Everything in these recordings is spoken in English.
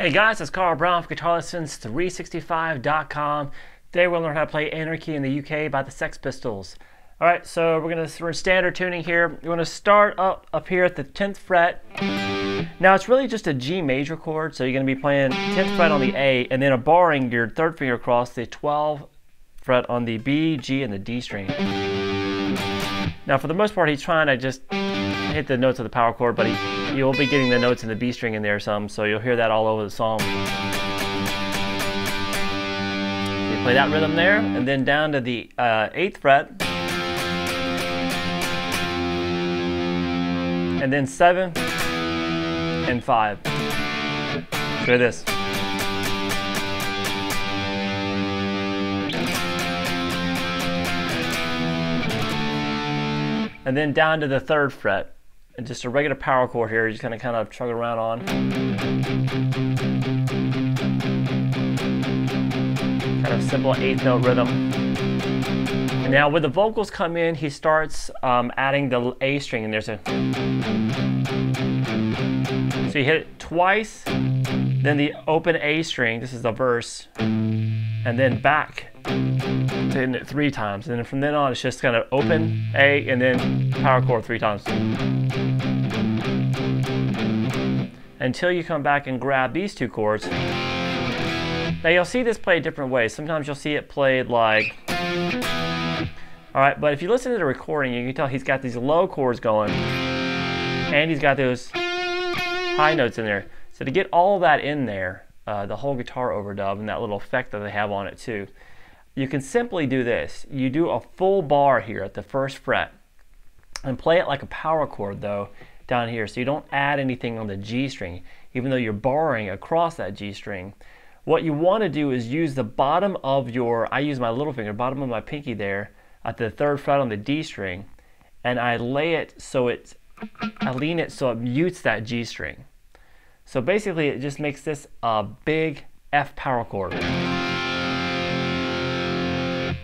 Hey guys, it's Carl Brown from GuitaristSteve.com. Today we'll learn how to play Anarchy in the UK by the Sex Pistols. Alright, so we're in standard tuning here. We're going to start up here at the 10th fret. Now it's really just a G major chord, so you're going to be playing 10th fret on the A and then barring your third finger across the 12th fret on the B, G, and the D string. Now for the most part he's trying to just hit the notes of the power chord, but you'll be getting the notes in the B string in there some, so you'll hear that all over the song. You play that rhythm there, and then down to the 8th fret, and then 7 and 5. Hear this. And then down to the 3rd fret. And just a regular power chord here, you're just going to kind of chug around on. Kind of simple 8th note rhythm. And now when the vocals come in, he starts adding the A string in there. So you hit it twice, then the open A string, this is the verse, and then back to hitting it 3 times. And then from then on, it's just kind of open A and then power chord 3 times. Until you come back and grab these 2 chords. Now you'll see this played different ways. Sometimes you'll see it played like, alright, but if you listen to the recording, you can tell he's got these low chords going, and he's got those high notes in there. So to get all that in there, the whole guitar overdub and that little effect that they have on it too, you can simply do this. You do a full bar here at the 1st fret, and play it like a power chord though, down here, so you don't add anything on the G string, even though you're barring across that G string. What you want to do is use the bottom of your, I use my little finger, bottom of my pinky there, at the 3rd fret on the D string, and I lay it so I lean it so it mutes that G string. So basically it just makes this a big F power chord.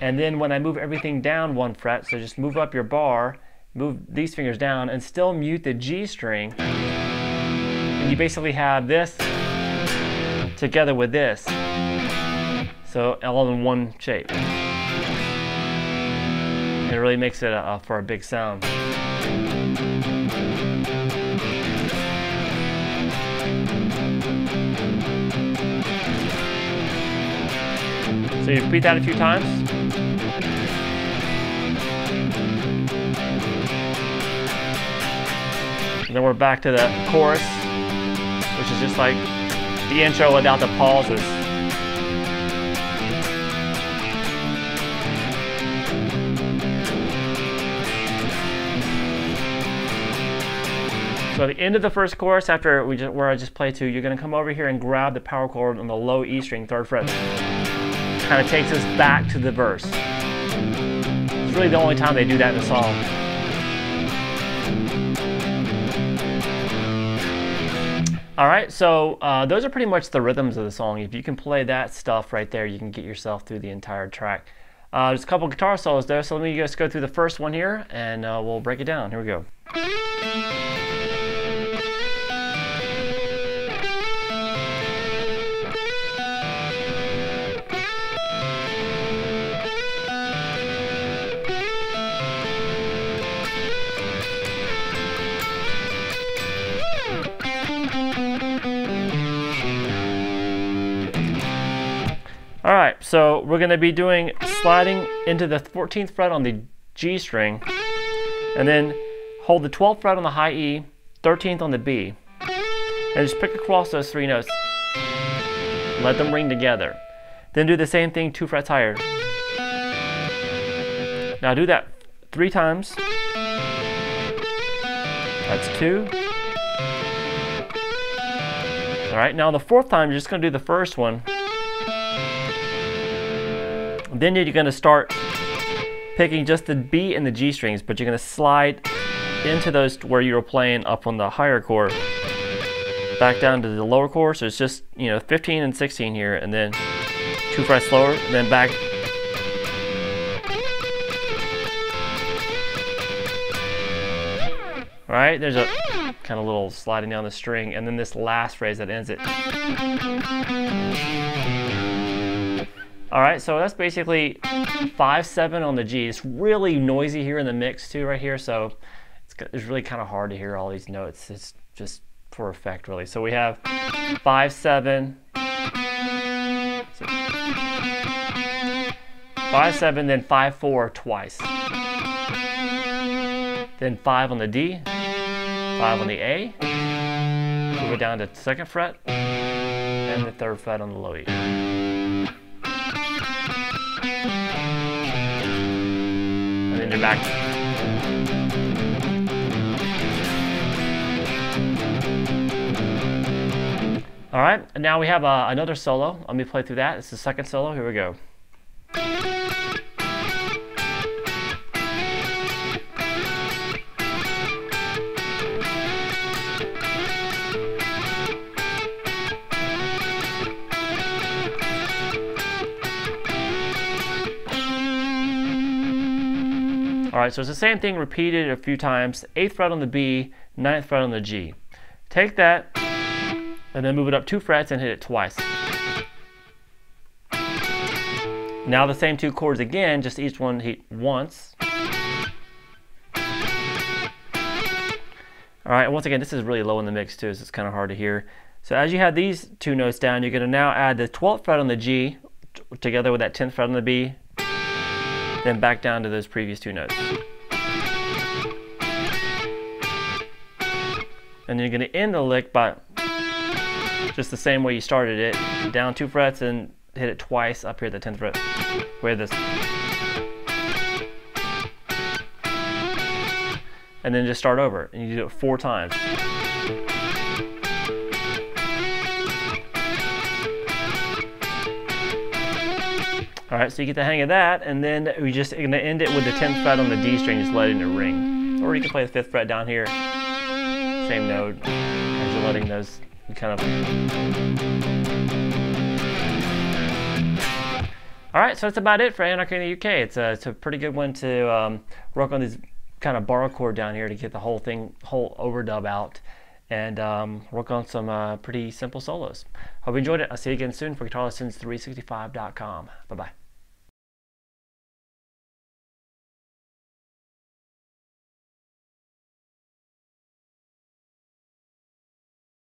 And then when I move everything down 1 fret, so just move up your bar, move these fingers down and still mute the G string, and you basically have this together with this, so all in one shape. It really makes it for a big sound. So you repeat that a few times. And then we're back to the chorus, which is just like the intro without the pauses. So at the end of the 1st chorus, after where I just played to, you're going to come over here and grab the power chord on the low E string, 3rd fret. Kind of takes us back to the verse. It's really the only time they do that in the song. Alright, so those are pretty much the rhythms of the song. If you can play that stuff right there, you can get yourself through the entire track. There's a couple guitar solos there, so let me just go through the first one here, and we'll break it down. Here we go. Alright, so we're going to be doing sliding into the 14th fret on the G string, and then hold the 12th fret on the high E, 13th on the B, and just pick across those 3 notes. Let them ring together. Then do the same thing 2 frets higher. Now do that 3 times. That's 2. Alright, now the 4th time you're just going to do the first one. Then you're going to start picking just the B and the G strings, but you're going to slide into those where you were playing up on the higher chord, back down to the lower chord. So it's just, 15 and 16 here, and then 2 frets lower, and then back. All right, there's a kind of little sliding down the string, and then this last phrase that ends it. All right, so that's basically 5/7 on the G. It's really noisy here in the mix too, right here. So it's really kind of hard to hear all these notes. It's just for effect, really. So we have 5/7, 5/7, then 5/4 twice. Then 5 on the D, 5 on the A. Move it down to the 2nd fret, and the 3rd fret on the low E. And then you're back. All right, and now we have another solo. Let me play through that. It's the 2nd solo. Here we go. All right, so it's the same thing repeated a few times. 8th fret on the B, 9th fret on the G. Take that and then move it up 2 frets and hit it twice. Now the same 2 chords again, just each one hit once. All right, once again, this is really low in the mix too, so it's kind of hard to hear. So as you have these 2 notes down, you're going to now add the 12th fret on the G together with that 10th fret on the B, then back down to those previous 2 notes. And you're going to end the lick by just the same way you started it, down 2 frets and hit it twice up here at the 10th fret with this. And then just start over, and you do it 4 times. All right, so you get the hang of that, and then we're just going to end it with the 10th fret on the D string, just letting it ring. Or you can play the 5th fret down here, same note, as you're letting those kind of. All right, so that's about it for Anarchy in the UK. It's a pretty good one to work on these kind of barre chord down here to get the whole overdub out, and work on some pretty simple solos. Hope you enjoyed it. I'll see you again soon for GuitarLessons365.com. Bye-bye.